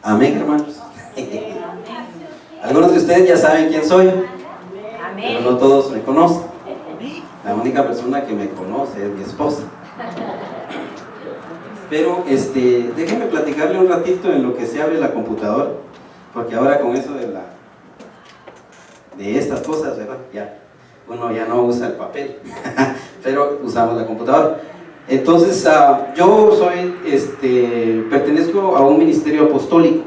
Amén, hermanos. Algunos de ustedes ya saben quién soy, pero no todos me conocen. La única persona que me conoce es mi esposa. Pero déjenme platicarle un ratito en lo que se abre la computadora, porque ahora con eso de estas cosas, ¿verdad? Uno ya no usa el papel, pero usamos la computadora. Entonces, yo pertenezco a un ministerio apostólico,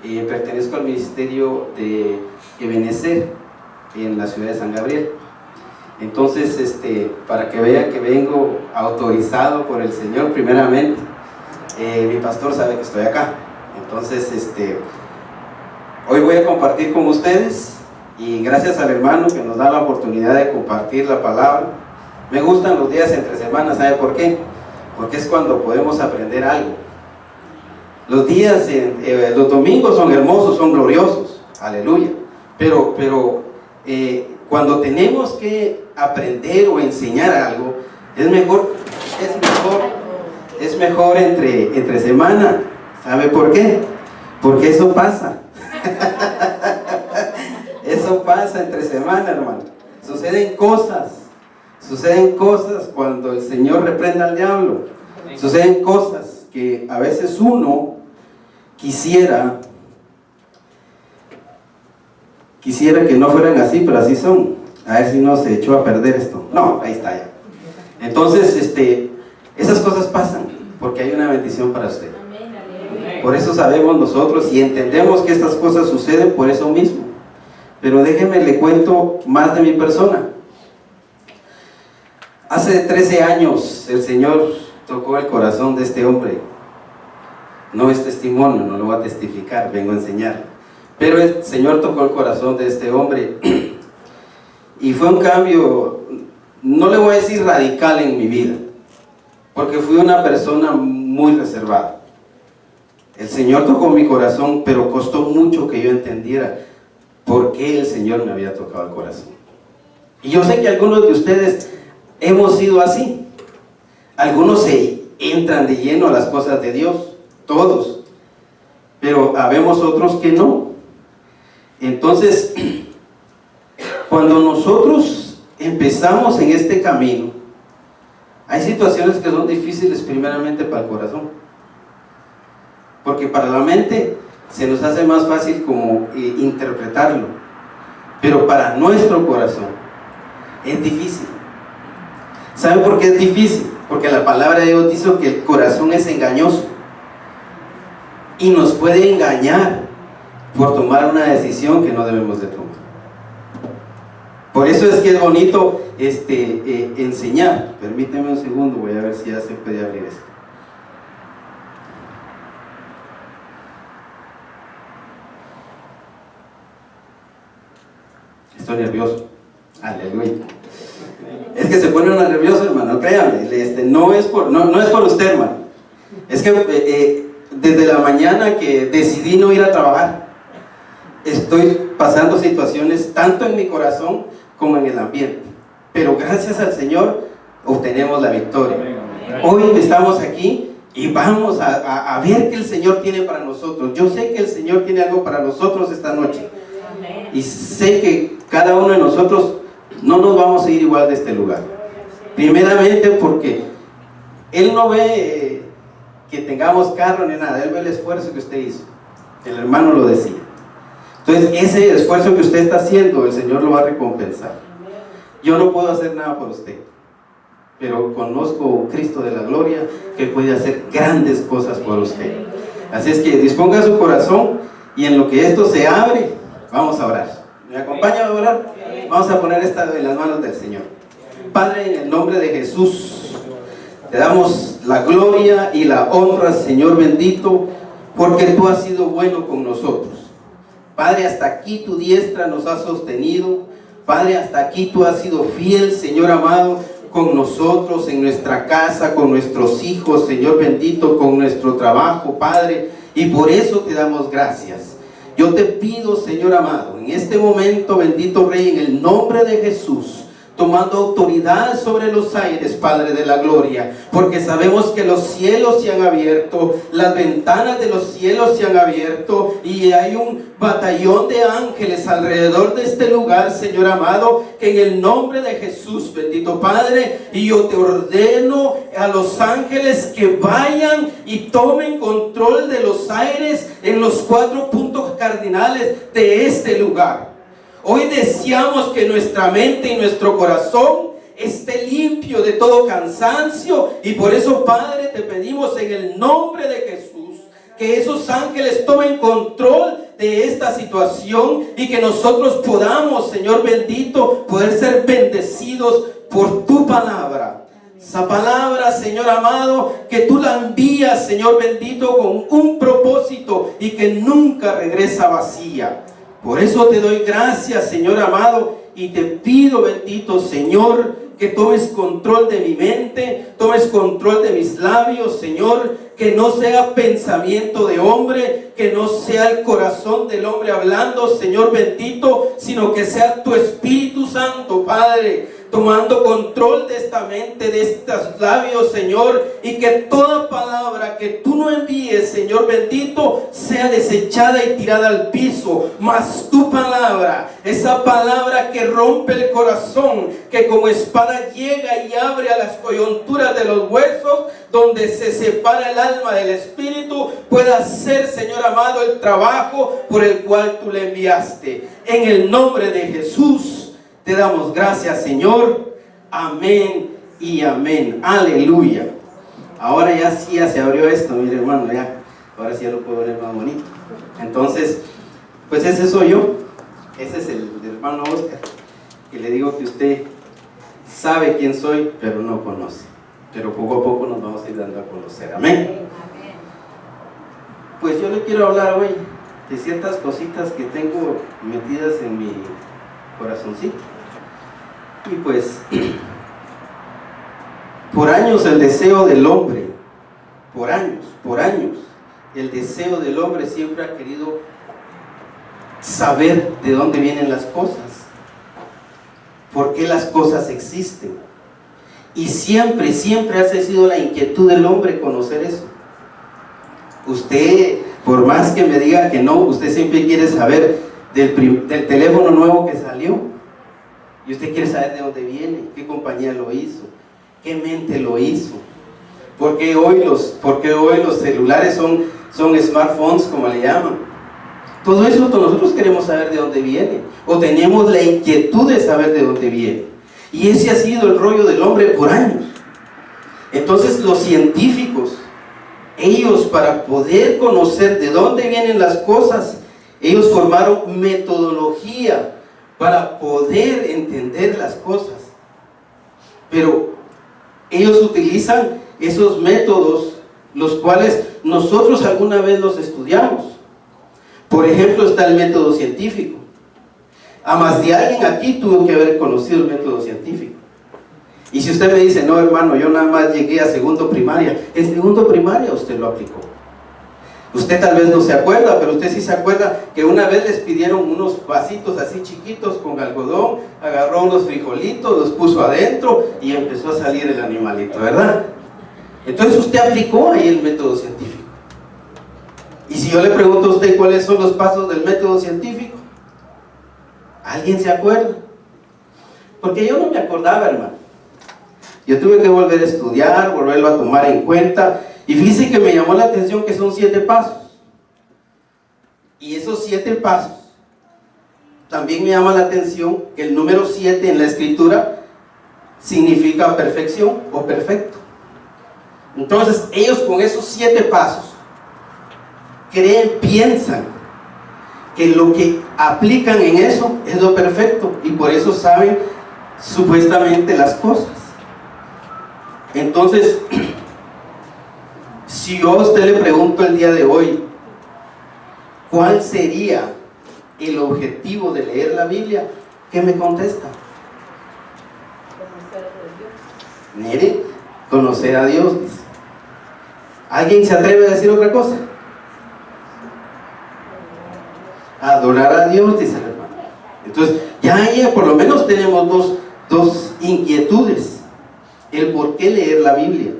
pertenezco al ministerio de Ebenezer en la ciudad de San Gabriel. Entonces, para que vean que vengo autorizado por el Señor, primeramente, mi pastor sabe que estoy acá. Entonces, hoy voy a compartir con ustedes, y gracias al hermano que nos da la oportunidad de compartir la palabra. Me gustan los días entre semanas, ¿sabe por qué? Porque es cuando podemos aprender algo. Los días, los domingos son hermosos, son gloriosos, aleluya, pero cuando tenemos que aprender o enseñar algo, es mejor entre semana. ¿Sabe por qué? Porque eso pasa. Eso pasa entre semana, hermano. Suceden cosas cuando el Señor reprenda al diablo. Suceden cosas que a veces uno quisiera que no fueran así, pero así son. A ver si no se echó a perder esto. No, ahí está ya. Entonces, esas cosas pasan porque hay una bendición para usted. Por eso sabemos nosotros y entendemos que estas cosas suceden por eso mismo. Pero déjenme le cuento más de mi persona. Hace 13 años el Señor tocó el corazón de este hombre. No es testimonio, no lo voy a testificar, vengo a enseñar. Pero el Señor tocó el corazón de este hombre y fue un cambio, no le voy a decir radical en mi vida, porque fui una persona muy reservada. El Señor tocó mi corazón, pero costó mucho que yo entendiera por qué el Señor me había tocado el corazón. Y yo sé que algunos de ustedes hemos sido así. Algunos se entran de lleno a las cosas de Dios, todos, pero habemos otros que no. Entonces, cuando nosotros empezamos en este camino, hay situaciones que son difíciles primeramente para el corazón, porque para la mente se nos hace más fácil como interpretarlo, pero para nuestro corazón es difícil. ¿Saben por qué es difícil? Porque la palabra de Dios dice que el corazón es engañoso y nos puede engañar por tomar una decisión que no debemos de tomar. Por eso es que es bonito enseñar. Permíteme un segundo, voy a ver si ya se puede abrir esto. Estoy nervioso. Aleluya. Es que se pone uno nervioso, hermano, créanme. No es por usted, hermano. Es que desde la mañana que decidí no ir a trabajar, estoy pasando situaciones tanto en mi corazón como en el ambiente, pero gracias al Señor obtenemos la victoria. Hoy estamos aquí y vamos a ver qué el Señor tiene para nosotros. Yo sé que el Señor tiene algo para nosotros esta noche, y sé que cada uno de nosotros no nos vamos a ir igual de este lugar. Primeramente porque Él no ve que tengamos carro ni nada, Él ve el esfuerzo que usted hizo. El hermano lo decía. Entonces ese esfuerzo que usted está haciendo, el Señor lo va a recompensar. Yo no puedo hacer nada por usted, pero conozco a un Cristo de la gloria que puede hacer grandes cosas por usted. Así es que disponga su corazón, y en lo que esto se abre, vamos a orar. ¿Me acompaña a orar? Vamos a poner esta en las manos del Señor. Padre, en el nombre de Jesús, te damos la gloria y la honra, Señor bendito, porque tú has sido bueno con nosotros. Padre, hasta aquí tu diestra nos ha sostenido. Padre, hasta aquí tú has sido fiel, Señor amado, con nosotros, en nuestra casa, con nuestros hijos, Señor bendito, con nuestro trabajo, Padre, y por eso te damos gracias. Yo te pido, Señor amado, en este momento, bendito Rey, en el nombre de Jesús, tomando autoridad sobre los aires, Padre de la gloria, porque sabemos que los cielos se han abierto, las ventanas de los cielos se han abierto y hay un batallón de ángeles alrededor de este lugar, Señor amado, que en el nombre de Jesús, bendito Padre, y yo te ordeno a los ángeles que vayan y tomen control de los aires en los 4 puntos cardinales de este lugar. Hoy deseamos que nuestra mente y nuestro corazón esté limpio de todo cansancio, y por eso, Padre, te pedimos en el nombre de Jesús que esos ángeles tomen control de esta situación y que nosotros podamos, Señor bendito, poder ser bendecidos por tu palabra. Esa palabra, Señor amado, que tú la envías, Señor bendito, con un propósito y que nunca regresa vacía. Por eso te doy gracias, Señor amado, y te pido, bendito Señor, que tomes control de mi mente, tomes control de mis labios, Señor, que no sea pensamiento de hombre, que no sea el corazón del hombre hablando, Señor bendito, sino que sea tu Espíritu Santo, Padre, tomando control de esta mente, de estos labios, Señor, y que toda palabra que tú no envíes, Señor bendito, sea desechada y tirada al piso, mas tu palabra, esa palabra que rompe el corazón, que como espada llega y abre a las coyunturas de los huesos, donde se separa el alma del espíritu, pueda hacer, Señor amado, el trabajo por el cual tú le enviaste. En el nombre de Jesús te damos gracias, Señor. Amén y amén. Aleluya. Ahora ya sí, ya se abrió esto, mire hermano, ya. Ahora sí ya lo puedo ver más bonito. Entonces, pues ese soy yo. Ese es el hermano Oscar. Y le digo que usted sabe quién soy, pero no conoce. Pero poco a poco nos vamos a ir dando a conocer. Amén. Pues yo le quiero hablar hoy de ciertas cositas que tengo metidas en mi corazoncito. Y pues, por años el deseo del hombre, por años, el deseo del hombre siempre ha querido saber de dónde vienen las cosas, por qué las cosas existen. Y siempre ha sido la inquietud del hombre conocer eso. Usted, por más que me diga que no, usted siempre quiere saber del teléfono nuevo que salió. Y usted quiere saber de dónde viene, qué compañía lo hizo, qué mente lo hizo. Porque hoy los celulares son smartphones, como le llaman. Todo eso nosotros queremos saber de dónde viene, o tenemos la inquietud de saber de dónde viene. Y ese ha sido el rollo del hombre por años. Entonces los científicos, ellos, para poder conocer de dónde vienen las cosas, ellos formaron metodología para poder entender las cosas. Pero ellos utilizan esos métodos, los cuales nosotros alguna vez los estudiamos. Por ejemplo, está el método científico. A más de alguien aquí tuvo que haber conocido el método científico. Y si usted me dice, no hermano, yo nada más llegué a segundo primaria, en segundo primaria usted lo aplicó. Usted tal vez no se acuerda, pero usted sí se acuerda que una vez les pidieron unos vasitos así chiquitos con algodón, agarró unos frijolitos, los puso adentro y empezó a salir el animalito, ¿verdad? Entonces usted aplicó ahí el método científico. Y si yo le pregunto a usted cuáles son los pasos del método científico, ¿alguien se acuerda? Porque yo no me acordaba, hermano. Yo tuve que volver a estudiar, volverlo a tomar en cuenta. Y fíjense que me llamó la atención que son 7 pasos. Y esos 7 pasos, también me llama la atención que el número 7 en la escritura significa perfección o perfecto. Entonces ellos con esos 7 pasos piensan que lo que aplican en eso es lo perfecto, y por eso saben supuestamente las cosas. Entonces, si yo a usted le pregunto el día de hoy, ¿cuál sería el objetivo de leer la Biblia? ¿Qué me contesta? Mire, conocer a Dios. ¿Alguien se atreve a decir otra cosa? Adorar a Dios, dice el hermano. Entonces, ya ahí por lo menos tenemos dos inquietudes: el por qué leer la Biblia.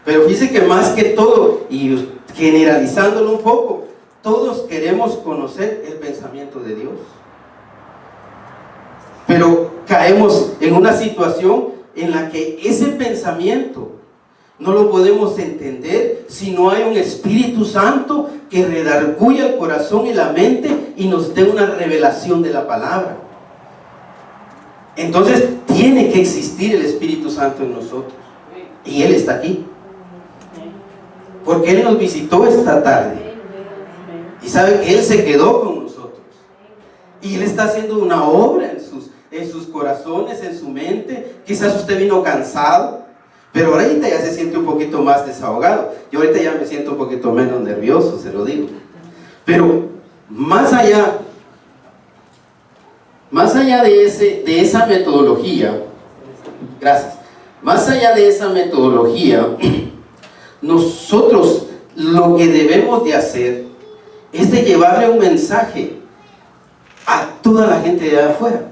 Pero fíjese que más que todo, y generalizándolo un poco, todos queremos conocer el pensamiento de Dios. Pero caemos en una situación en la que ese pensamiento no lo podemos entender si no hay un Espíritu Santo que redarguya el corazón y la mente y nos dé una revelación de la palabra. Entonces tiene que existir el Espíritu Santo en nosotros, y Él está aquí, porque Él nos visitó esta tarde, y sabe que Él se quedó con nosotros, y Él está haciendo una obra en sus corazones, en su mente. Quizás usted vino cansado, pero ahorita ya se siente un poquito más desahogado. Yo ahorita ya me siento un poquito menos nervioso, se lo digo. Pero más allá de esa metodología, gracias, más allá de esa metodología, nosotros lo que debemos de hacer es de llevarle un mensaje a toda la gente de afuera.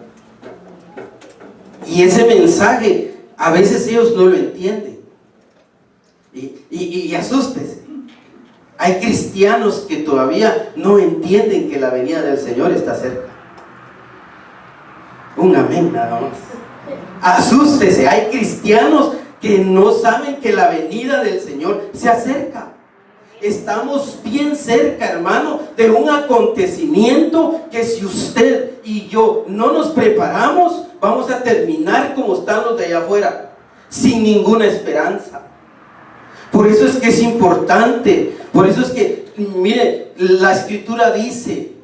Y ese mensaje a veces ellos no lo entienden, y asústese. Hay cristianos que todavía no entienden que la venida del Señor está cerca. Un amén nada más. Asústese, hay cristianos que no saben que la venida del Señor se acerca. Estamos bien cerca, hermano, de un acontecimiento que si usted y yo no nos preparamos, vamos a terminar como están los de allá afuera, sin ninguna esperanza. Por eso es que es importante, por eso es que, mire, la Escritura dice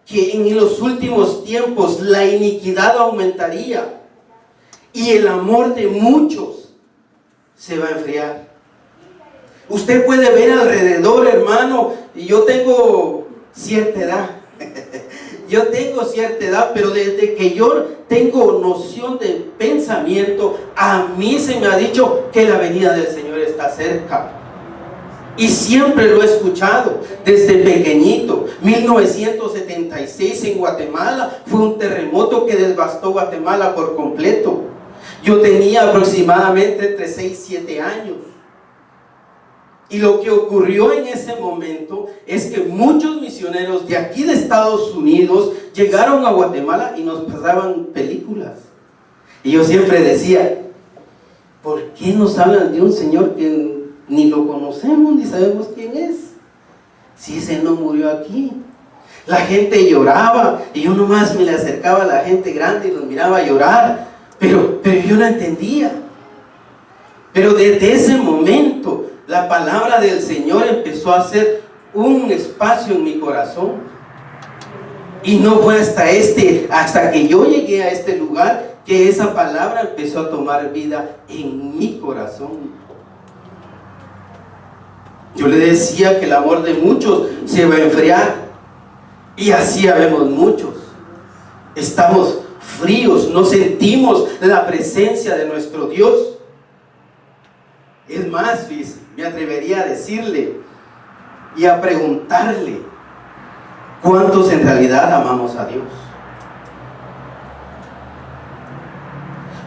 que en los últimos tiempos la iniquidad aumentaría y el amor de muchos se va a enfriar. Usted puede ver alrededor, hermano, y yo tengo cierta edad, pero desde que yo tengo noción de pensamiento, a mí se me ha dicho que la venida del Señor está cerca. Y siempre lo he escuchado desde pequeñito. 1976 en Guatemala fue un terremoto que devastó Guatemala por completo. Yo tenía aproximadamente entre 6 y 7 años. Y lo que ocurrió en ese momento es que muchos misioneros de aquí de Estados Unidos llegaron a Guatemala y nos pasaban películas. Y yo siempre decía, ¿por qué nos hablan de un Señor que ni lo conocemos ni sabemos quién es? Si ese no murió aquí. La gente lloraba y yo nomás me le acercaba a la gente grande y los miraba llorar, pero yo no entendía. Pero desde ese momento la palabra del Señor empezó a hacer un espacio en mi corazón. Y no fue hasta que yo llegué a este lugar que esa palabra empezó a tomar vida en mi corazón. Yo le decía que el amor de muchos se va a enfriar, y así habemos muchos. Estamos fríos, no sentimos la presencia de nuestro Dios. Es más, me atrevería a decirle y a preguntarle, ¿cuántos en realidad amamos a Dios?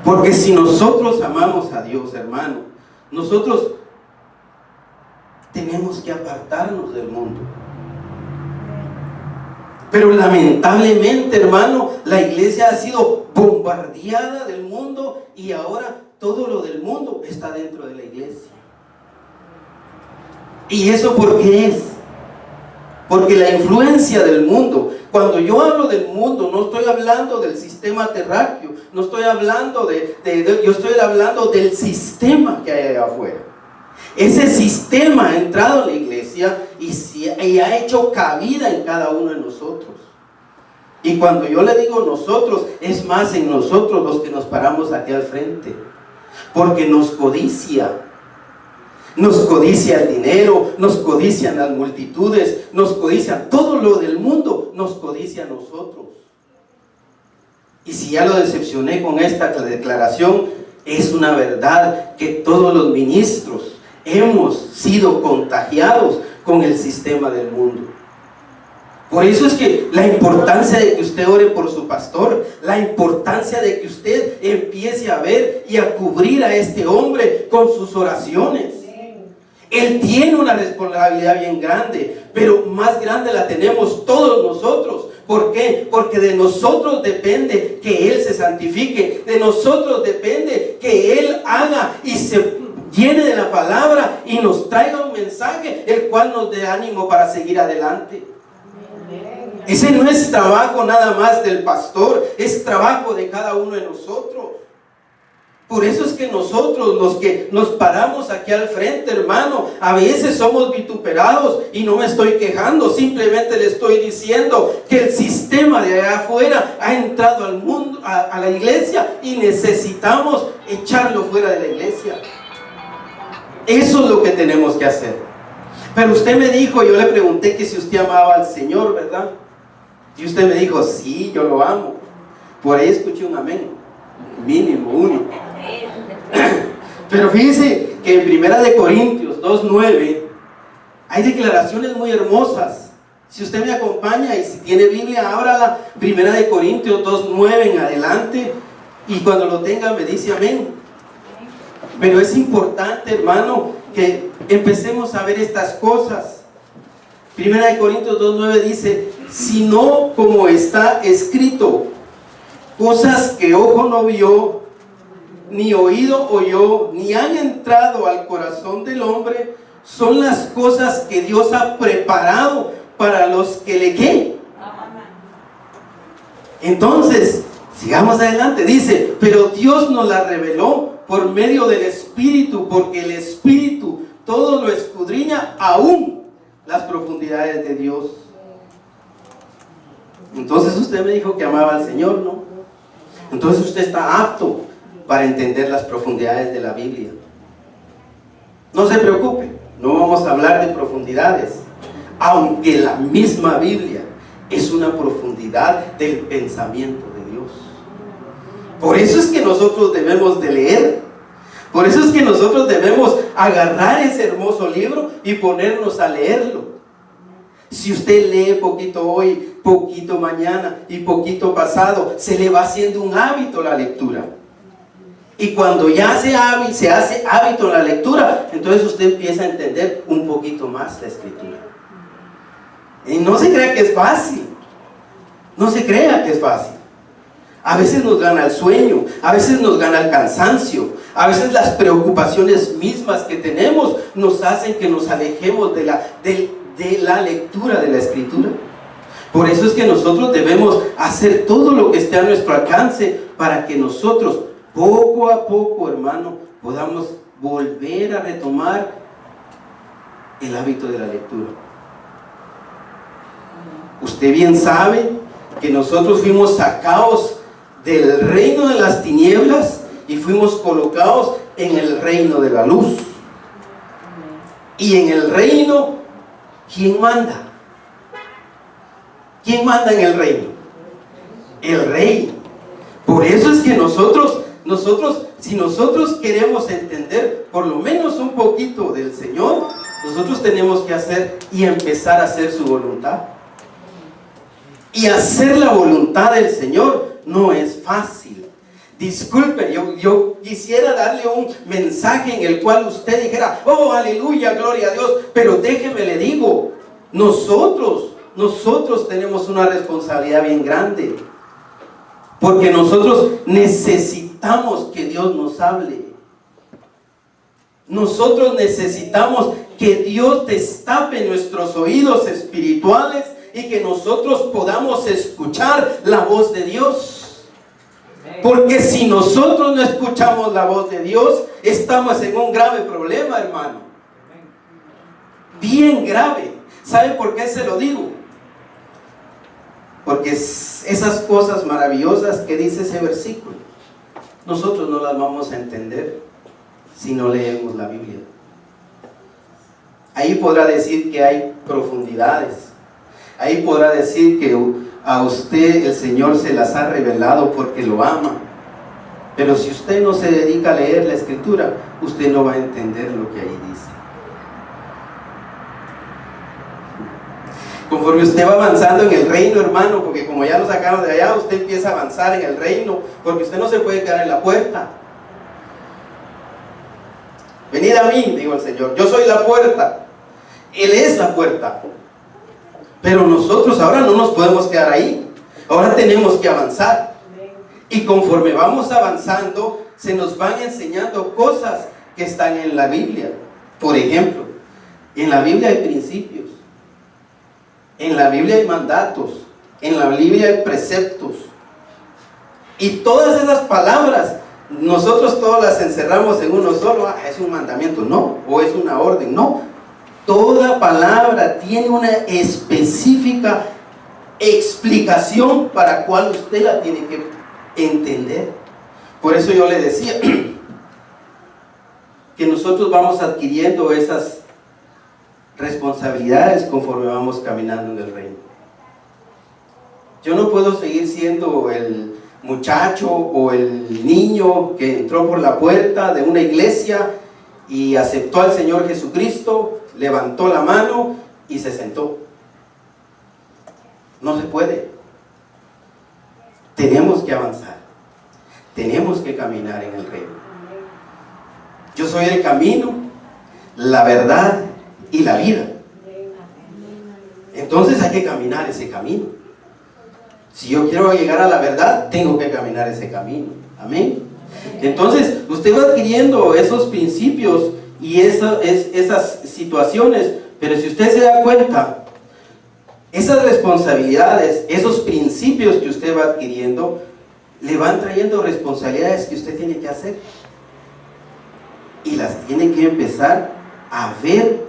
Porque si nosotros amamos a Dios, hermano, nosotros tenemos que apartarnos del mundo. Pero lamentablemente, hermano, la iglesia ha sido bombardeada del mundo, y ahora todo lo del mundo está dentro de la iglesia. ¿Y eso por qué es? Porque la influencia del mundo, cuando yo hablo del mundo, no estoy hablando del sistema terráqueo, no estoy hablando yo estoy hablando del sistema que hay allá afuera. Ese sistema ha entrado en la iglesia y ha hecho cabida en cada uno de nosotros. Y cuando yo le digo nosotros, es más en nosotros los que nos paramos aquí al frente. Porque nos codicia el dinero, nos codician las multitudes, nos codician todo lo del mundo, nos codicia a nosotros. Y si ya lo decepcioné con esta declaración, es una verdad que todos los ministros hemos sido contagiados con el sistema del mundo. Por eso es que la importancia de que usted ore por su pastor, la importancia de que usted empiece a ver y a cubrir a este hombre con sus oraciones. Él tiene una responsabilidad bien grande, pero más grande la tenemos todos nosotros. ¿Por qué? Porque de nosotros depende que Él se santifique, de nosotros depende que Él haga y se llene de la palabra y nos traiga un mensaje el cual nos dé ánimo para seguir adelante. Ese no es trabajo nada más del pastor, es trabajo de cada uno de nosotros. Por eso es que nosotros, los que nos paramos aquí al frente, hermano, a veces somos vituperados, y no me estoy quejando, simplemente le estoy diciendo que el sistema de allá afuera ha entrado al mundo, a la iglesia, y necesitamos echarlo fuera de la iglesia. Eso es lo que tenemos que hacer. Pero usted me dijo, yo le pregunté que si usted amaba al Señor, ¿verdad? Y usted me dijo, sí, yo lo amo. Por ahí escuché un amén, mínimo, único. Pero fíjese que en 1 Corintios 2:9 hay declaraciones muy hermosas. Si usted me acompaña y si tiene Biblia, ábrala, 1 Corintios 2:9 en adelante, y cuando lo tenga me dice amén. Pero es importante, hermano, que empecemos a ver estas cosas. 1 Corintios 2:9 dice: sino como está escrito, cosas que ojo no vio, ni oído oyó, ni han entrado al corazón del hombre, son las cosas que Dios ha preparado para los que le ¿qué? Entonces, sigamos adelante, dice: pero Dios nos la reveló por medio del Espíritu, porque el Espíritu todo lo escudriña, aún las profundidades de Dios. Entonces usted me dijo que amaba al Señor, ¿no? Entonces usted está apto para entender las profundidades de la Biblia. No se preocupe, no vamos a hablar de profundidades, aunque la misma Biblia es una profundidad del pensamiento de Dios. Por eso es que nosotros debemos de leer, por eso es que nosotros debemos agarrar ese hermoso libro y ponernos a leerlo. Si usted lee poquito hoy, poquito mañana y poquito pasado, se le va haciendo un hábito la lectura. Y cuando ya se hace hábito la lectura, entonces usted empieza a entender un poquito más la escritura. Y no se crea que es fácil. No se crea que es fácil. A veces nos gana el sueño, a veces nos gana el cansancio, a veces las preocupaciones mismas que tenemos nos hacen que nos alejemos de la lectura de la escritura. Por eso es que nosotros debemos hacer todo lo que esté a nuestro alcance para que nosotros poco a poco, hermano, podamos volver a retomar el hábito de la lectura. Usted bien sabe que nosotros fuimos sacados del reino de las tinieblas y fuimos colocados en el reino de la luz. Y en el reino, ¿quién manda? ¿Quién manda en el reino? El rey. Por eso es que nosotros, si nosotros queremos entender por lo menos un poquito del Señor, nosotros tenemos que hacer y empezar a hacer su voluntad. Y hacer la voluntad del Señor no es fácil. Disculpe, yo quisiera darle un mensaje en el cual usted dijera: oh, aleluya, gloria a Dios. Pero déjeme le digo, nosotros tenemos una responsabilidad bien grande. Porque nosotros necesitamos que Dios nos hable. Nosotros necesitamos que Dios destape nuestros oídos espirituales y que nosotros podamos escuchar la voz de Dios. Porque si nosotros no escuchamos la voz de Dios, estamos en un grave problema, hermano. Bien grave. ¿Sabe por qué se lo digo? Porque esas cosas maravillosas que dice ese versículo, nosotros no las vamos a entender si no leemos la Biblia. Ahí podrá decir que hay profundidades. Ahí podrá decir que a usted el Señor se las ha revelado porque lo ama. Pero si usted no se dedica a leer la Escritura, usted no va a entender lo que ahí Conforme usted va avanzando en el reino, hermano, porque como ya lo sacaron de allá, usted empieza a avanzar en el reino, porque usted no se puede quedar en la puerta. Venid a mí, dijo el Señor, yo soy la puerta. Él es la puerta. Pero nosotros ahora no nos podemos quedar ahí. Ahora tenemos que avanzar. Y conforme vamos avanzando, se nos van enseñando cosas que están en la Biblia. Por ejemplo, en la Biblia hay principios. En la Biblia hay mandatos. En la Biblia hay preceptos. Y todas esas palabras, nosotros todas las encerramos en uno solo. Es un mandamiento, no. O es una orden, no. Toda palabra tiene una específica explicación para cuál usted la tiene que entender. Por eso yo le decía que nosotros vamos adquiriendo esas responsabilidades conforme vamos caminando en el reino. Yo no puedo seguir siendo el muchacho o el niño que entró por la puerta de una iglesia y aceptó al Señor Jesucristo, levantó la mano y se sentó. No se puede. Tenemos que avanzar. Tenemos que caminar en el reino. Yo soy el camino, la verdad y la vida. Entonces hay que caminar ese camino. Si yo quiero llegar a la verdad, tengo que caminar ese camino. Amén. Entonces usted va adquiriendo esos principios y esas situaciones, pero si usted se da cuenta, esas responsabilidades, esos principios que usted va adquiriendo, le van trayendo responsabilidades que usted tiene que hacer. Y las tiene que empezar a ver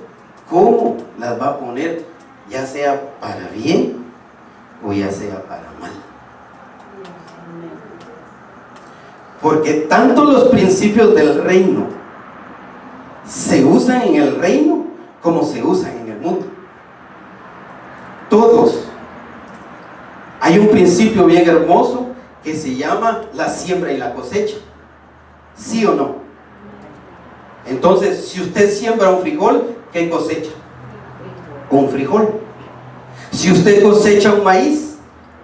cómo las va a poner, ya sea para bien o ya sea para mal. Porque tanto los principios del reino se usan en el reino como se usan en el mundo. Todos. Hay un principio bien hermoso que se llama la siembra y la cosecha. ¿Sí o no? Entonces, si usted siembra un frijol, ¿qué cosecha? Un frijol. Si usted cosecha un maíz,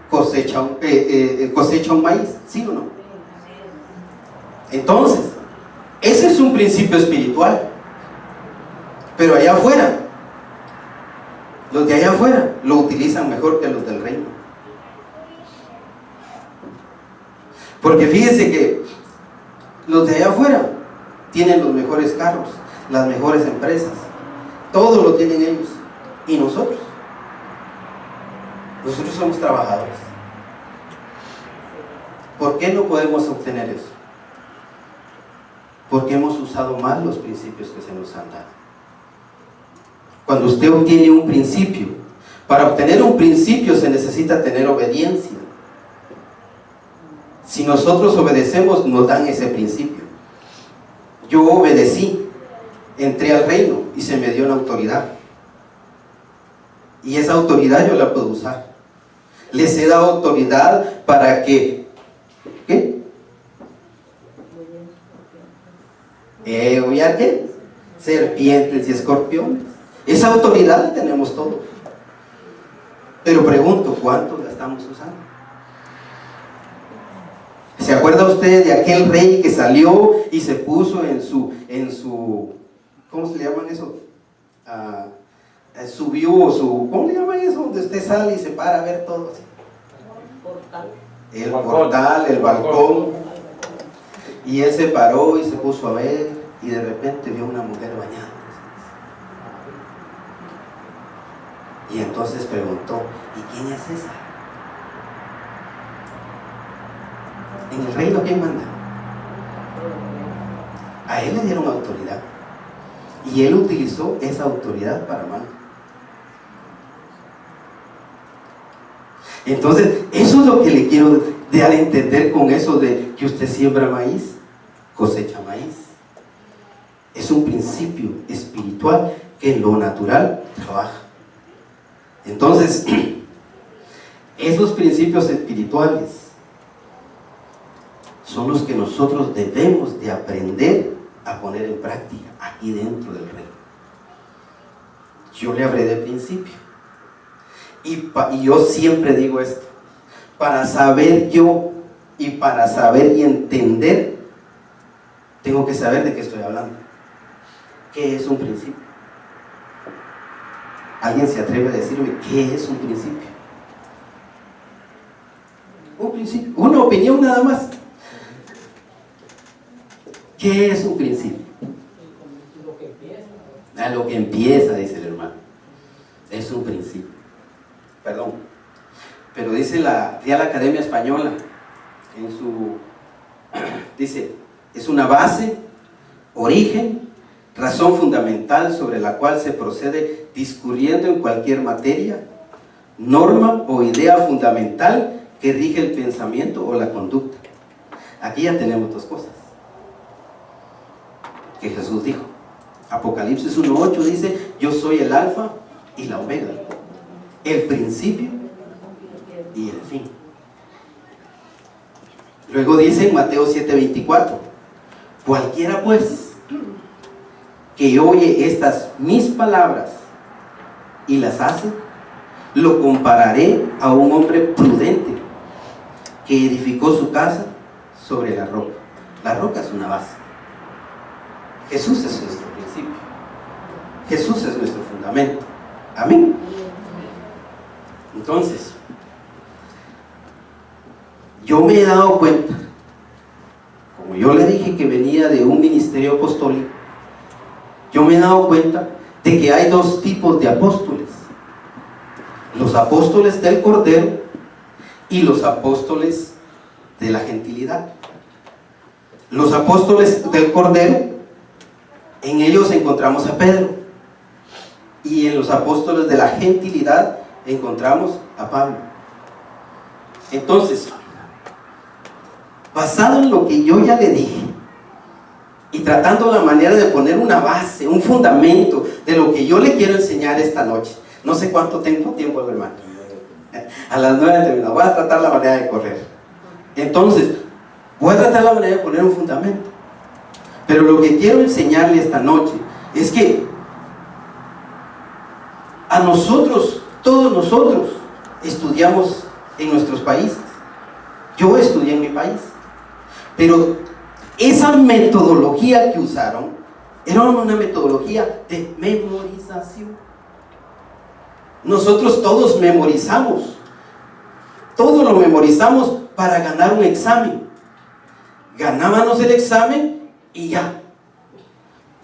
cosecha un maíz. ¿Sí o no? Entonces, ese es un principio espiritual. Pero allá afuera, los de allá afuera lo utilizan mejor que los del reino. Porque fíjense que los de allá afuera tienen los mejores carros, las mejores empresas, todo lo tienen ellos. ¿Y nosotros? Nosotros somos trabajadores. ¿Por qué no podemos obtener eso? Porque hemos usado mal los principios que se nos han dado. Cuando usted obtiene un principio, para obtener un principio se necesita tener obediencia. Si nosotros obedecemos, nos dan ese principio. Yo obedecí, entré al reino y se me dio una autoridad. Y esa autoridad yo la puedo usar. Les he dado autoridad para que, ¿qué? ¿Oír qué? Serpientes y escorpiones. Esa autoridad la tenemos todos. Pero pregunto, ¿cuántos la estamos usando? ¿Se acuerda usted de aquel rey que salió y se puso en su ¿cómo se le llaman eso? Subió ¿cómo le llaman eso? Donde usted sale y se para a ver todo. El portal, el balcón. Y él se paró y se puso a ver y de repente vio una mujer bañada. Y entonces preguntó, ¿y quién es esa? En el reino, ¿quién manda? A él le dieron autoridad y él utilizó esa autoridad para mal. Entonces, eso es lo que le quiero dar a entender con eso de que usted siembra maíz, cosecha maíz. Es un principio espiritual que en lo natural trabaja. Entonces, esos principios espirituales son los que nosotros debemos de aprender a poner en práctica aquí dentro del reino. Yo le hablé de principio. Y yo siempre digo esto, para saber yo y para saber y entender, tengo que saber de qué estoy hablando. ¿Qué es un principio? ¿Alguien se atreve a decirme qué es un principio? Un principio, una opinión nada más. ¿Qué es un principio? A lo que empieza, dice el hermano. Es un principio. Perdón. Pero dice la Real Academia Española, dice, es una base, origen, razón fundamental sobre la cual se procede discurriendo en cualquier materia, norma o idea fundamental que rige el pensamiento o la conducta. Aquí ya tenemos dos cosas que Jesús dijo. Apocalipsis 1:8 dice, yo soy el alfa y la omega, el principio y el fin. Luego dice en Mateo 7:24, cualquiera pues que oye estas mis palabras y las hace, lo compararé a un hombre prudente que edificó su casa sobre la roca. La roca es una base. Jesús es nuestro principio. Jesús es nuestro fundamento. Amén. Entonces, yo me he dado cuenta, como yo le dije que venía de un ministerio apostólico, yo me he dado cuenta de que hay dos tipos de apóstoles: los apóstoles del Cordero y los apóstoles de la gentilidad. Los apóstoles del Cordero, en ellos encontramos a Pedro, y en los apóstoles de la gentilidad encontramos a Pablo. Entonces, basado en lo que yo ya le dije y tratando la manera de poner una base, un fundamento de lo que yo le quiero enseñar esta noche, no sé cuánto tiempo, hermano, a las 9 termino, voy a tratar la manera de correr. Entonces, voy a tratar la manera de poner un fundamento, pero lo que quiero enseñarle esta noche es que a nosotros, todos nosotros, estudiamos en nuestros países. Yo estudié en mi país, pero esa metodología que usaron era una metodología de memorización. Nosotros todos memorizamos, todo lo memorizamos para ganar un examen. Ganábamos el examen y ya,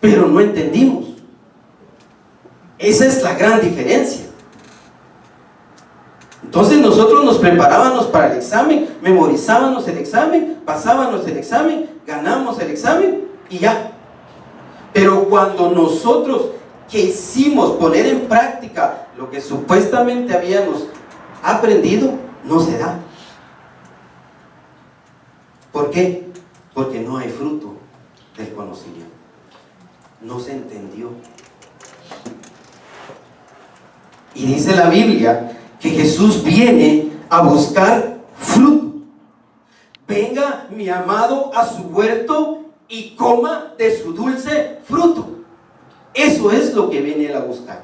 pero no entendimos. Esa es la gran diferencia. Entonces nosotros nos preparábamos para el examen, memorizábamos el examen, pasábamos el examen, ganamos el examen y ya. Pero cuando nosotros quisimos poner en práctica lo que supuestamente habíamos aprendido, no se da. ¿Por qué? Porque no hay fruto del conocimiento. No se entendió. Y dice la Biblia que Jesús viene a buscar fruto. Venga mi amado a su huerto y coma de su dulce fruto. Eso es lo que viene él a buscar.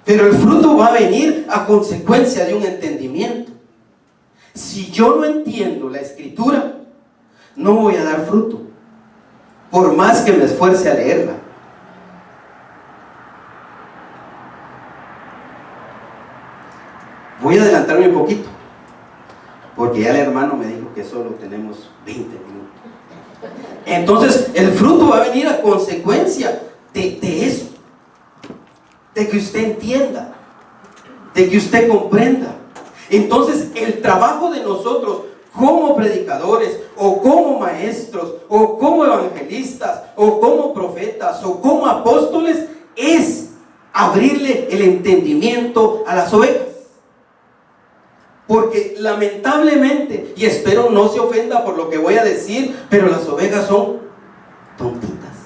Pero el fruto va a venir a consecuencia de un entendimiento. Si yo no entiendo la escritura, no voy a dar fruto, por más que me esfuerce a leerla. Voy a adelantarme un poquito, porque ya el hermano me dijo que solo tenemos 20 minutos. Entonces, el fruto va a venir a consecuencia de eso, de que usted entienda, de que usted comprenda. Entonces, el trabajo de nosotros como predicadores, o como maestros, o como evangelistas, o como profetas, o como apóstoles, es abrirle el entendimiento a las ovejas. Porque lamentablemente, y espero no se ofenda por lo que voy a decir, pero las ovejas son tontitas.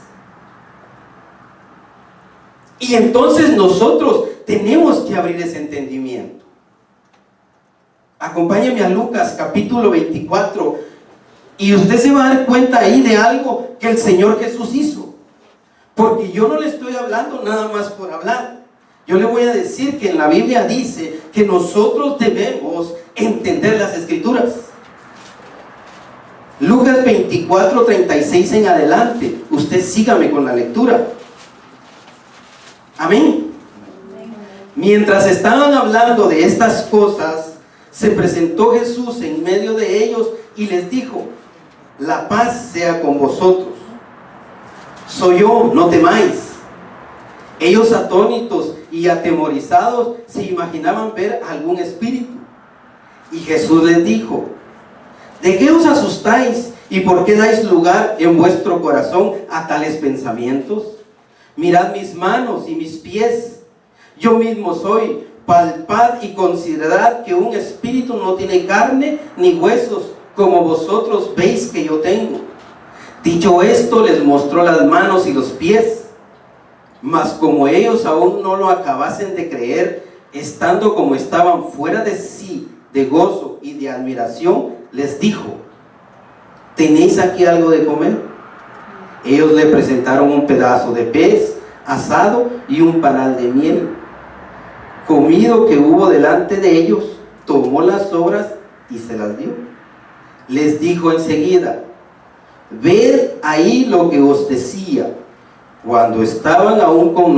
Y entonces nosotros tenemos que abrir ese entendimiento. Acompáñeme a Lucas capítulo 24 y usted se va a dar cuenta ahí de algo que el Señor Jesús hizo. Porque yo no le estoy hablando nada más por hablar. Yo le voy a decir que en la Biblia dice que nosotros debemos entender las Escrituras. Lucas 24:36 en adelante. Usted sígame con la lectura. Amén. Mientras estaban hablando de estas cosas, se presentó Jesús en medio de ellos y les dijo: la paz sea con vosotros. Soy yo, no temáis. Ellos, atónitos y atemorizados, se imaginaban ver algún espíritu. Y Jesús les dijo: ¿de qué os asustáis y por qué dais lugar en vuestro corazón a tales pensamientos? Mirad mis manos y mis pies, yo mismo soy. Palpad y considerad que un espíritu no tiene carne ni huesos, como vosotros veis que yo tengo. Dicho esto, les mostró las manos y los pies. Mas como ellos aún no lo acabasen de creer, estando como estaban fuera de sí, de gozo y de admiración, les dijo: ¿tenéis aquí algo de comer? Ellos le presentaron un pedazo de pez asado y un panal de miel. Comido que hubo delante de ellos, tomó las sobras y se las dio. Les dijo enseguida: ved ahí lo que os decía. Cuando estaba aún con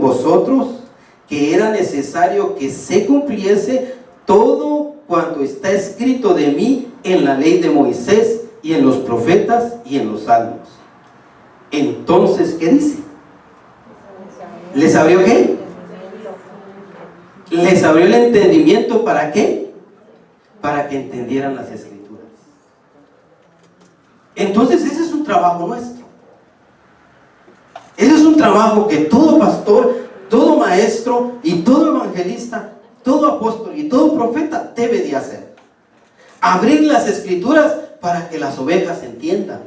vosotros, que era necesario que se cumpliese todo cuanto está escrito de mí en la ley de Moisés y en los profetas y en los salmos. Entonces, ¿qué dice? ¿Les abrió qué? Les abrió el entendimiento. ¿Para qué? Para que entendieran las Escrituras. Entonces, ese es un trabajo nuestro. Ese es un trabajo que todo pastor, todo maestro y todo evangelista, todo apóstol y todo profeta debe de hacer. Abrir las Escrituras para que las ovejas entiendan.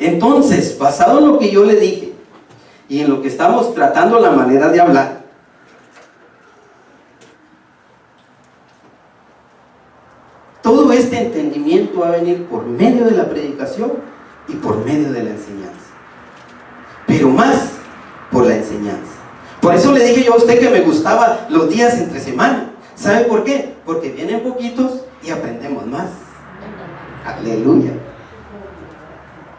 Entonces, basado en lo que yo le dije y en lo que estamos tratando la manera de hablar, todo este entendimiento va a venir por medio de la predicación y por medio de la enseñanza. Pero más por la enseñanza. Por eso le dije yo a usted que me gustaba los días entre semana. ¿Sabe por qué? Porque vienen poquitos y aprendemos más. Aleluya.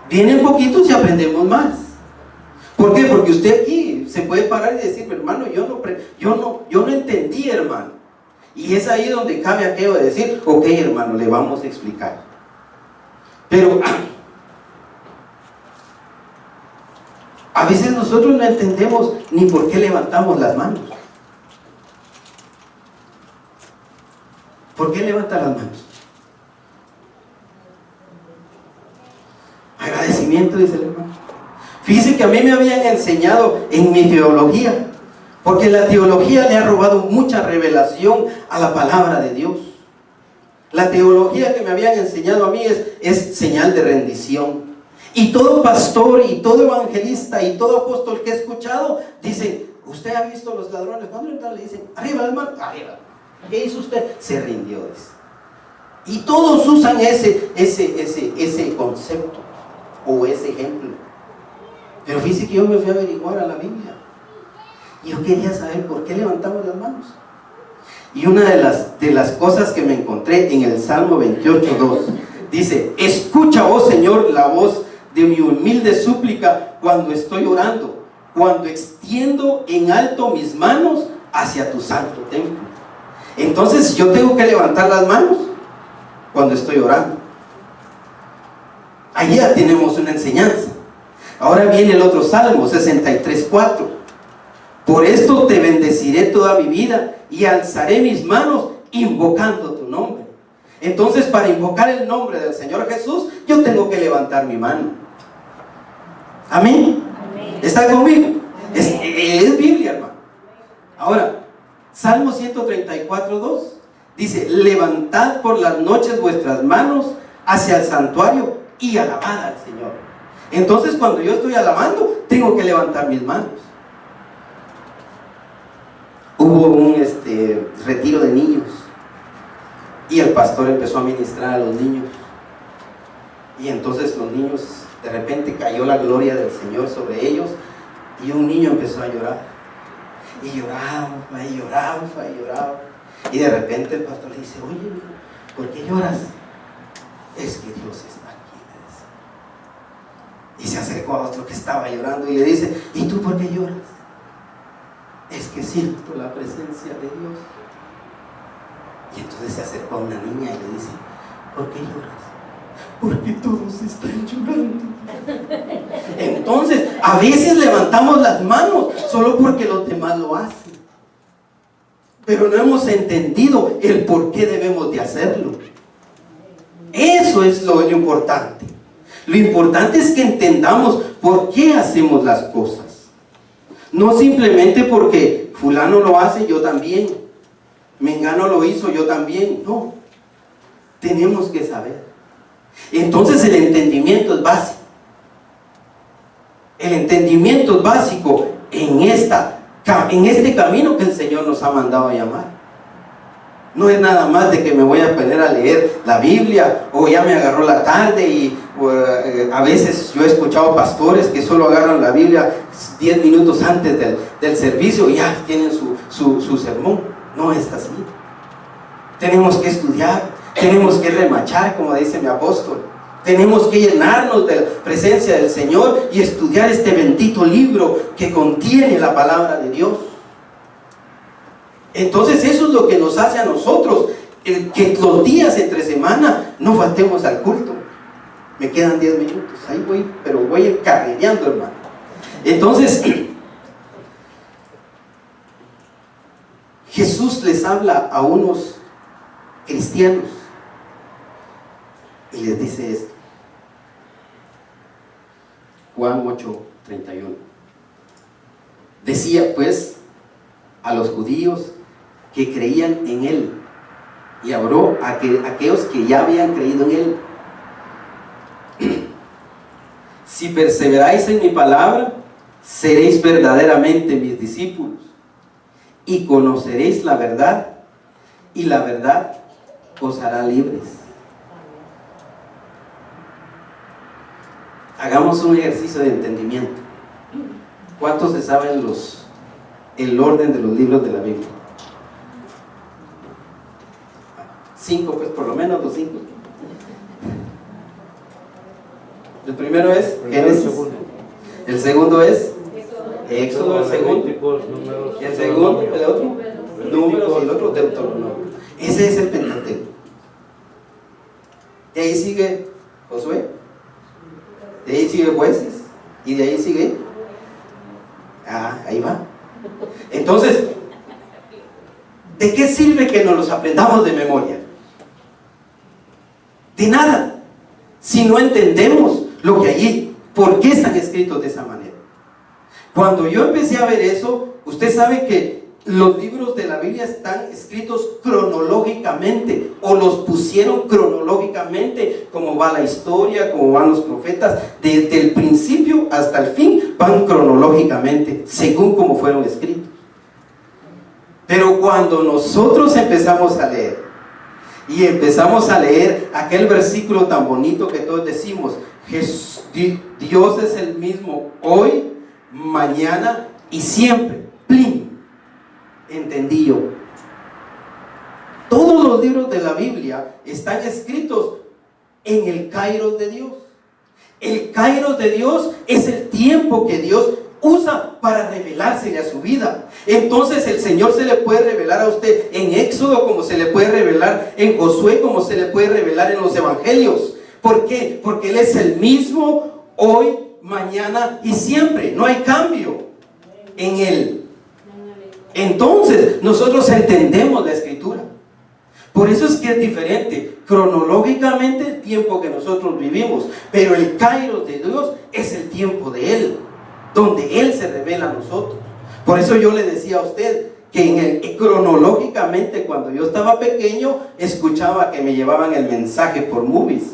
Vienen poquitos y aprendemos más. ¿Por qué? Porque usted aquí se puede parar y decir: hermano, yo no entendí, hermano. Y es ahí donde cabe aquello de decir: ok, hermano, le vamos a explicar. Pero a veces nosotros no entendemos ni por qué levantamos las manos. ¿Por qué levanta las manos? Agradecimiento, dice el hermano. Fíjese que a mí me habían enseñado en mi teología, porque la teología le ha robado mucha revelación a la palabra de Dios. La teología que me habían enseñado a mí es señal de rendición. Y todo pastor y todo evangelista y todo apóstol que he escuchado dicen: ¿usted ha visto a los ladrones? Cuando entran le dicen: arriba las manos, arriba. ¿Qué hizo usted? Se rindió, dice. Y todos usan ese concepto o ese ejemplo. Pero fíjese que yo me fui a averiguar a la Biblia. Y yo quería saber por qué levantamos las manos. Y una de las cosas que me encontré en el Salmo 28:2 dice: escucha, oh Señor, la voz de mi humilde súplica cuando estoy orando, cuando extiendo en alto mis manos hacia tu santo templo. Entonces yo tengo que levantar las manos cuando estoy orando. Allí ya tenemos una enseñanza. Ahora viene el otro Salmo 63:4. Por esto te bendeciré toda mi vida y alzaré mis manos invocando tu nombre. Entonces, para invocar el nombre del Señor Jesús, yo tengo que levantar mi mano. Amén. ¿Está conmigo? Es Biblia, hermano. Ahora, Salmo 134:2 dice: levantad por las noches vuestras manos hacia el santuario y alabad al Señor. Entonces, cuando yo estoy alabando, tengo que levantar mis manos. Hubo un retiro de niños y el pastor empezó a ministrar a los niños, y entonces los niños, de repente cayó la gloria del Señor sobre ellos Y un niño empezó a llorar. Y lloraba, y lloraba, y lloraba. Y de repente el pastor le dice: oye, hijo, ¿por qué lloras? Es que Dios está aquí, le dice. Y se acercó a otro que estaba llorando y le dice: ¿y tú por qué lloras? Es que siento la presencia de Dios. Y entonces se acercó a una niña y le dice: ¿por qué lloras? Porque todos están llorando. Entonces, a veces levantamos las manos solo porque los demás lo hacen, pero no hemos entendido el por qué debemos de hacerlo. Eso es lo importante. Lo importante es que entendamos por qué hacemos las cosas. No simplemente porque fulano lo hace, yo también. Mengano lo hizo, yo también. No. Tenemos que saber. Entonces el entendimiento es básico. El entendimiento es básico en este camino que el Señor nos ha mandado a llamar. No es nada más de que me voy a poner a leer la Biblia o ya me agarró la tarde y a veces yo he escuchado pastores que solo agarran la Biblia 10 minutos antes del servicio y ya tienen su sermón. No es así. Tenemos que estudiar, tenemos que remachar, como dice mi apóstol. Tenemos que llenarnos de la presencia del Señor y estudiar este bendito libro que contiene la palabra de Dios. Entonces eso es lo que nos hace a nosotros que los días entre semana no faltemos al culto. Me quedan 10 minutos, ahí voy, pero voy carrereando, hermano. Entonces Jesús les habla a unos cristianos y les dice esto. Juan 8:31. Decía pues a los judíos que creían en Él y habló a aquellos que ya habían creído en Él: si perseveráis en mi palabra, seréis verdaderamente mis discípulos y conoceréis la verdad, y la verdad os hará libres. Hagamos un ejercicio de entendimiento. ¿Cuántos se saben el orden de los libros de la Biblia? 5, pues por lo menos los 5. El primero es Génesis. El segundo es Éxodo. El segundo, el otro Números, y el otro Deuteronomio. Ese es el Pentateuco. De ahí sigue Josué, de ahí sigue Jueces, y de ahí sigue, ahí va. Entonces, ¿de qué sirve que nos los aprendamos de memoria? De nada, si no entendemos lo que allí, por qué están escritos de esa manera. Cuando yo empecé a ver eso, usted sabe que los libros de la Biblia están escritos cronológicamente, o los pusieron cronológicamente, como va la historia, como van los profetas, desde el principio hasta el fin, van cronológicamente, según como fueron escritos. Pero cuando nosotros empezamos a leer, y empezamos a leer aquel versículo tan bonito que todos decimos: Dios es el mismo hoy, mañana y siempre. ¡Plin! Entendí yo. Todos los libros de la Biblia están escritos en el Kairos de Dios. El Kairos de Dios es el tiempo que Dios usa para revelársele a su vida. Entonces el Señor se le puede revelar a usted en Éxodo, como se le puede revelar en Josué, como se le puede revelar en los evangelios. ¿Por qué? Porque Él es el mismo hoy, mañana y siempre. No hay cambio en Él. Entonces nosotros entendemos la Escritura. Por eso es que es diferente cronológicamente el tiempo que nosotros vivimos, pero el Kairos de Dios es el tiempo de Él, donde Él se revela a nosotros. Por eso yo le decía a usted que cronológicamente, cuando yo estaba pequeño, escuchaba que me llevaban el mensaje por movies,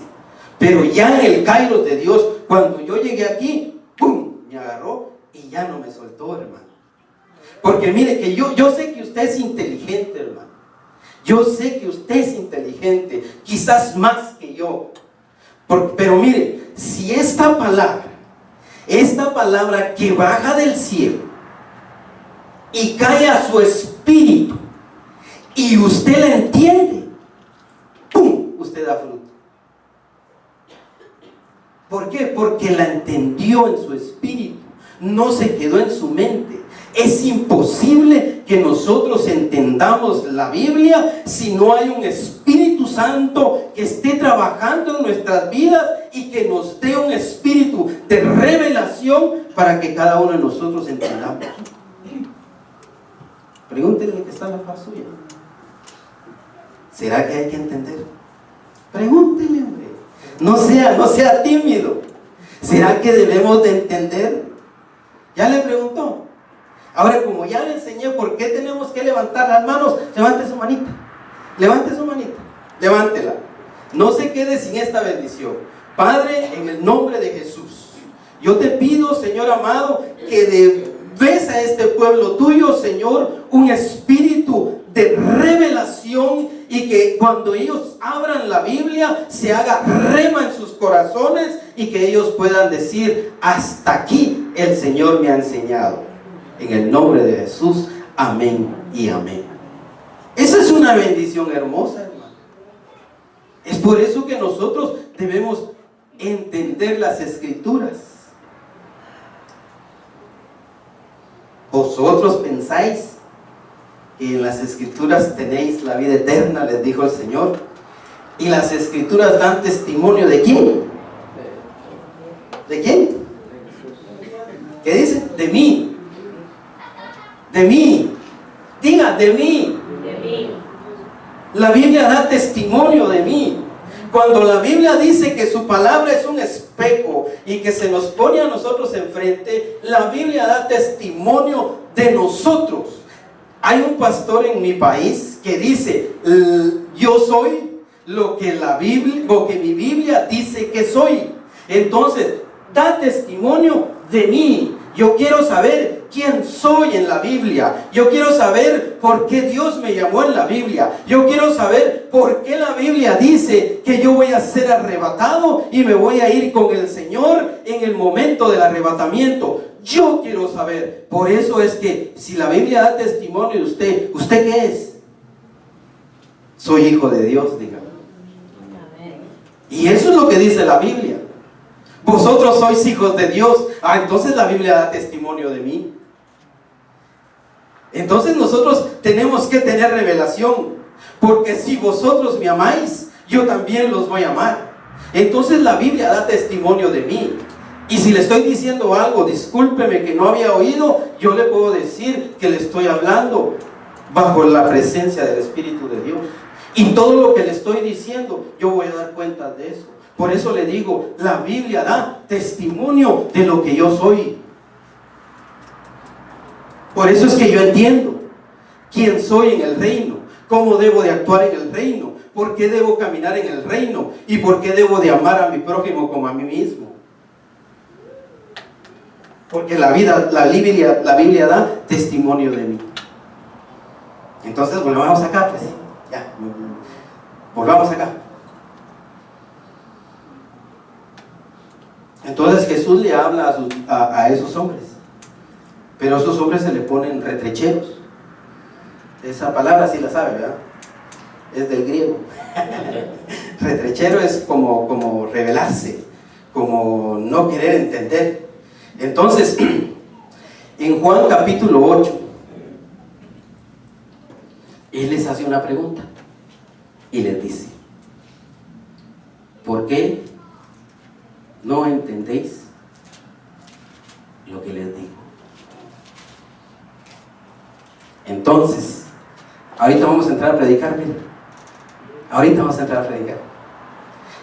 pero ya en el Kairos de Dios, cuando yo llegué aquí, ¡pum!, me agarró y ya no me soltó, hermano. Porque mire que yo sé que usted es inteligente, hermano. Yo sé que usted es inteligente, quizás más que yo. Pero mire, si esta palabra esta palabra que baja del cielo y cae a su espíritu y usted la entiende, ¡pum!, usted da fruto. ¿Por qué? Porque la entendió en su espíritu, no se quedó en su mente. Es imposible que nosotros entendamos la Biblia si no hay un Espíritu Santo que esté trabajando en nuestras vidas y que nos dé un espíritu de revelación para que cada uno de nosotros entendamos. Pregúntenle que está en la paz suya. ¿Será que hay que entender? Pregúntenle, hombre. No sea tímido. ¿Será que debemos de entender? ¿Ya le preguntó? Ahora, como ya le enseñé por qué tenemos que levantar las manos, levante su manita. Levante su manita. Levántela. No se quede sin esta bendición. Padre, en el nombre de Jesús, yo te pido, Señor amado, que des a este pueblo tuyo, Señor, un espíritu de revelación, y que cuando ellos abran la Biblia se haga rema en sus corazones y que ellos puedan decir: hasta aquí el Señor me ha enseñado. En el nombre de Jesús, amén y amén. Esa es una bendición hermosa, hermano. Es por eso que nosotros debemos entender las Escrituras. Vosotros pensáis que en las Escrituras tenéis la vida eterna, les dijo el Señor, y las Escrituras dan testimonio ¿de quién? ¿De quién? ¿Qué dice? De mí. De mí. Diga, de mí. De mí. La Biblia da testimonio de mí. Cuando la Biblia dice que su palabra es un espejo y que se nos pone a nosotros enfrente, la Biblia da testimonio de nosotros. Hay un pastor en mi país que dice: yo soy lo que mi Biblia dice que soy. Entonces, da testimonio de mí. Yo quiero saber quién soy en la Biblia. Yo quiero saber por qué Dios me llamó en la Biblia. Yo quiero saber por qué la Biblia dice que yo voy a ser arrebatado y me voy a ir con el Señor en el momento del arrebatamiento. Yo quiero saber. Por eso es que si la Biblia da testimonio de usted, ¿usted qué es? Soy hijo de Dios, dígame. Y eso es lo que dice la Biblia. Vosotros sois hijos de Dios. Entonces la Biblia da testimonio de mí. Entonces nosotros tenemos que tener revelación, porque si vosotros me amáis, yo también los voy a amar. Entonces la Biblia da testimonio de mí. Y si le estoy diciendo algo, discúlpeme, que no había oído, yo le puedo decir que le estoy hablando bajo la presencia del Espíritu de Dios. Y todo lo que le estoy diciendo, yo voy a dar cuenta de eso. Por eso le digo, la Biblia da testimonio de lo que yo soy. Por eso es que yo entiendo quién soy en el reino, cómo debo de actuar en el reino, por qué debo caminar en el reino y por qué debo de amar a mi prójimo como a mí mismo. Porque la Biblia da testimonio de mí. Entonces volvamos acá, pues ya, volvamos acá. Entonces Jesús le habla a esos hombres, pero esos hombres se le ponen retrecheros. Esa palabra sí la sabe, ¿verdad? Es del griego. Retrechero es como rebelarse, como no querer entender. Entonces, en Juan capítulo 8, Él les hace una pregunta y les dice: ¿por qué no entendéis lo que les digo? Entonces, ahorita vamos a entrar a predicar, miren. Ahorita vamos a entrar a predicar.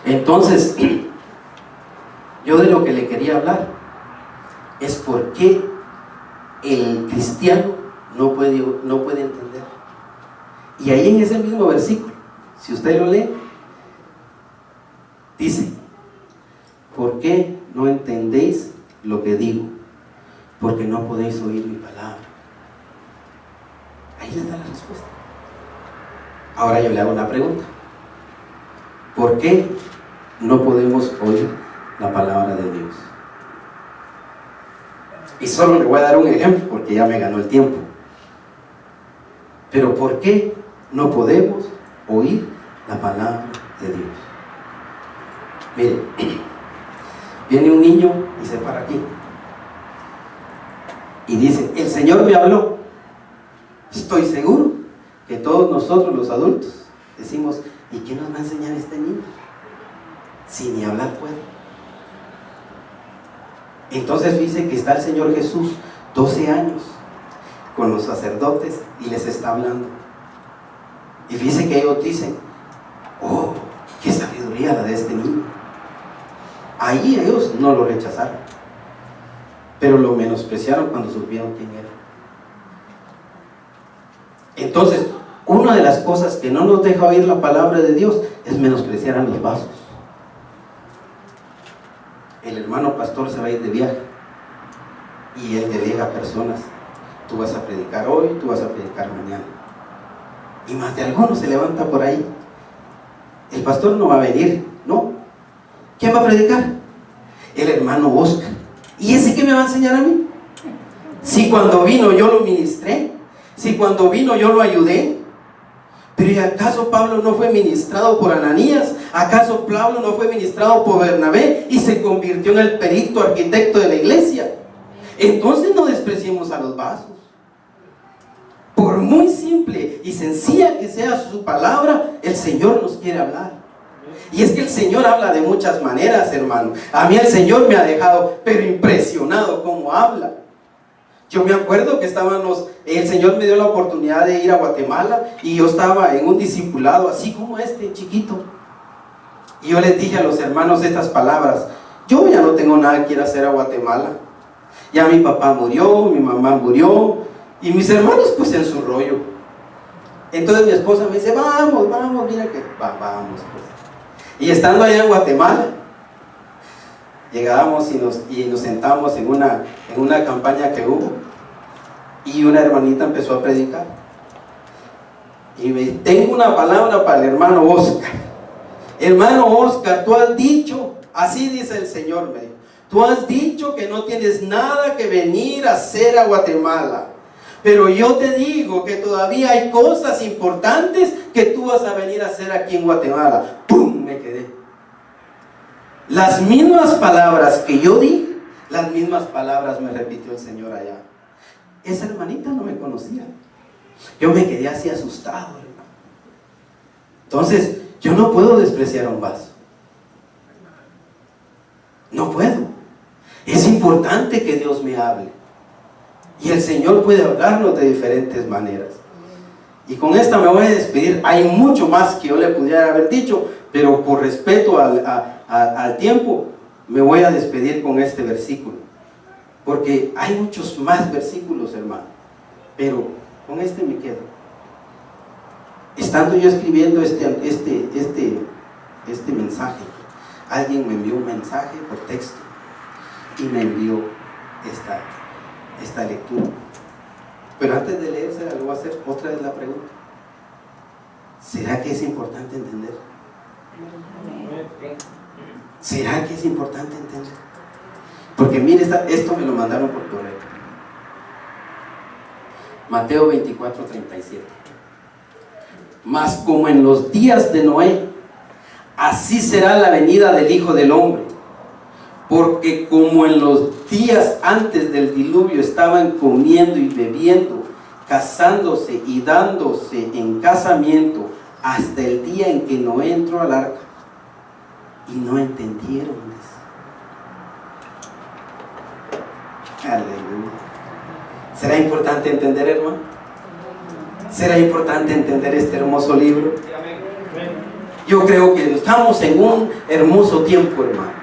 Entonces, yo de lo que le quería hablar es por qué el cristiano no puede entender. Y ahí en ese mismo versículo, si usted lo lee, dice: ¿por qué no entendéis lo que digo? Porque no podéis oír mi palabra. Ahí les da la respuesta. Ahora yo le hago una pregunta: ¿por qué no podemos oír la palabra de Dios? Y solo le voy a dar un ejemplo porque ya me ganó el tiempo. Pero ¿por qué no podemos oír la palabra de Dios? Mire, viene un niño y se para aquí y dice: el Señor me habló. Estoy seguro que todos nosotros los adultos decimos: ¿y qué nos va a enseñar este niño? Si ni hablar puede. Entonces dice que está el Señor Jesús 12 años con los sacerdotes y les está hablando. Y fíjense que ellos dicen: oh, qué sabiduría la de este niño. Ahí ellos no lo rechazaron, pero lo menospreciaron cuando supieron quién era. Entonces, una de las cosas que no nos deja oír la palabra de Dios es menospreciar a los vasos. El hermano pastor se va a ir de viaje y él delega a personas: tú vas a predicar hoy, tú vas a predicar mañana. Y más de alguno se levanta por ahí: el pastor no va a venir. No. ¿Quién va a predicar? El hermano Oscar. ¿Y ese qué me va a enseñar a mí? Si cuando vino yo lo ministré, si cuando vino yo lo ayudé. Pero ¿y acaso Pablo no fue ministrado por Ananías? ¿Acaso Pablo no fue ministrado por Bernabé y se convirtió en el perito arquitecto de la iglesia? Entonces no despreciemos a los vasos. Por muy simple y sencilla que sea su palabra, el Señor nos quiere hablar. Y es que el Señor habla de muchas maneras, hermano. A mí el Señor me ha dejado pero impresionado cómo habla. Yo me acuerdo que el Señor me dio la oportunidad de ir a Guatemala y yo estaba en un discipulado así como este, chiquito. Y yo les dije a los hermanos estas palabras: yo ya no tengo nada que ir a hacer a Guatemala. Ya mi papá murió, mi mamá murió y mis hermanos pues en su rollo. Entonces mi esposa me dice: vamos, mira que vamos pues. Y estando allá en Guatemala, llegábamos y nos sentamos en una campaña que hubo, y una hermanita empezó a predicar. Y me dice: tengo una palabra para el hermano Oscar. Hermano Oscar, tú has dicho, así dice el Señor, me dijo, tú has dicho que no tienes nada que venir a hacer a Guatemala. Pero yo te digo que todavía hay cosas importantes que tú vas a venir a hacer aquí en Guatemala. ¡Pum! Me quedé. Las mismas palabras que yo di, las mismas palabras me repitió el Señor allá. Esa hermanita no me conocía. Yo me quedé así asustado, hermano. Entonces, yo no puedo despreciar a un vaso. No puedo. Es importante que Dios me hable. Y el Señor puede hablarnos de diferentes maneras. Y con esta me voy a despedir. Hay mucho más que yo le pudiera haber dicho, pero por respeto al tiempo, me voy a despedir con este versículo. Porque hay muchos más versículos, hermano. Pero con este me quedo. Estando yo escribiendo este mensaje, alguien me envió un mensaje por texto y me envió esta lectura. Pero antes de leérsela, le voy a hacer otra vez la pregunta: ¿será que es importante entender? ¿Será que es importante entender? Porque mire, esto me lo mandaron por correo. Mateo 24:37. Mas como en los días de Noé, así será la venida del Hijo del Hombre. Porque como en los días antes del diluvio estaban comiendo y bebiendo, casándose y dándose en casamiento, hasta el día en que Noé entró al arca, y no entendieron. Aleluya. ¿Será importante entender, hermano? ¿Será importante entender este hermoso libro? Yo creo que estamos en un hermoso tiempo, hermano.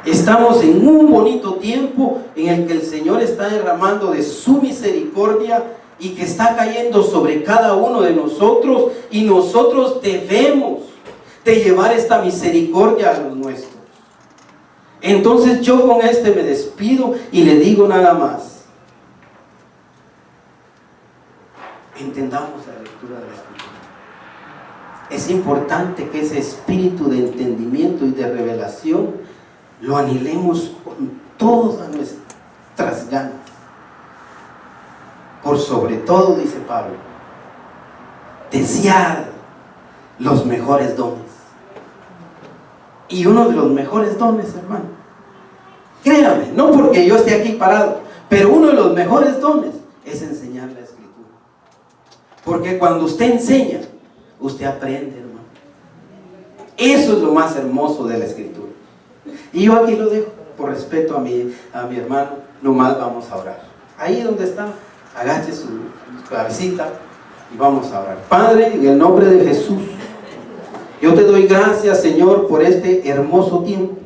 Estamos en un bonito tiempo en el que el Señor está derramando de su misericordia y que está cayendo sobre cada uno de nosotros, y nosotros debemos de llevar esta misericordia a los nuestros. Entonces yo con este me despido y le digo nada más: entendamos la lectura de la Escritura. Es importante que ese espíritu de entendimiento y de revelación lo anhelemos con todas nuestras ganas. sobre todo, dice Pablo, desear los mejores dones. Y uno de los mejores dones, hermano, créame, no porque yo esté aquí parado, pero uno de los mejores dones es enseñar la Escritura. Porque cuando usted enseña, usted aprende, hermano. Eso es lo más hermoso de la Escritura. Y yo aquí lo dejo, por respeto a mi hermano, nomás vamos a orar. Ahí donde está, agache su cabecita y vamos a orar. Padre, en el nombre de Jesús, yo te doy gracias, Señor, por este hermoso tiempo.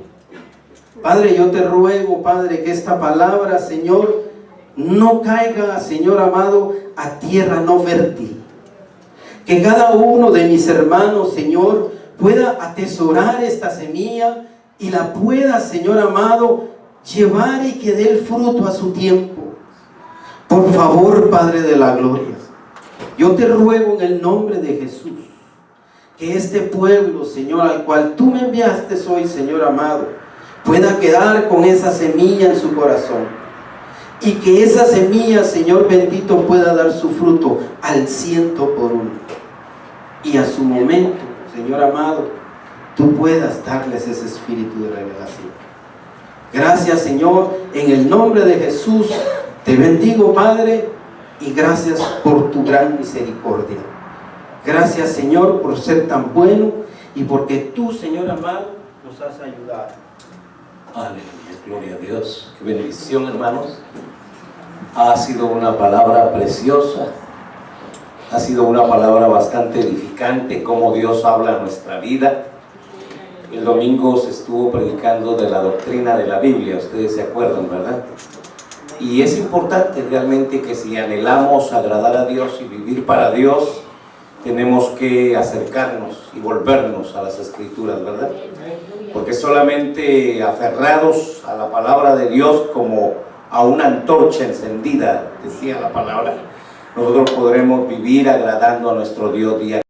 Padre, yo te ruego, Padre, que esta palabra, Señor, no caiga, Señor amado, a tierra no fértil. Que cada uno de mis hermanos, Señor, pueda atesorar esta semilla y la pueda, Señor amado, llevar y que dé el fruto a su tiempo. Por favor, Padre de la gloria, yo te ruego en el nombre de Jesús, que este pueblo, Señor, al cual tú me enviaste hoy, Señor amado, pueda quedar con esa semilla en su corazón. Y que esa semilla, Señor bendito, pueda dar su fruto al 100 por uno. Y a su momento, Señor amado, tú puedas darles ese espíritu de revelación. Gracias, Señor, en el nombre de Jesús, te bendigo, Padre, y gracias por tu gran misericordia. Gracias, Señor, por ser tan bueno y porque tú, Señor amado, nos has ayudado. Aleluya, gloria a Dios. Qué bendición, hermanos. Ha sido una palabra preciosa. Ha sido una palabra bastante edificante, cómo Dios habla a nuestra vida. El domingo se estuvo predicando de la doctrina de la Biblia, ustedes se acuerdan, ¿verdad? Y es importante realmente que si anhelamos agradar a Dios y vivir para Dios, tenemos que acercarnos y volvernos a las Escrituras, ¿verdad? Porque solamente aferrados a la palabra de Dios como a una antorcha encendida, decía la palabra, nosotros podremos vivir agradando a nuestro Dios día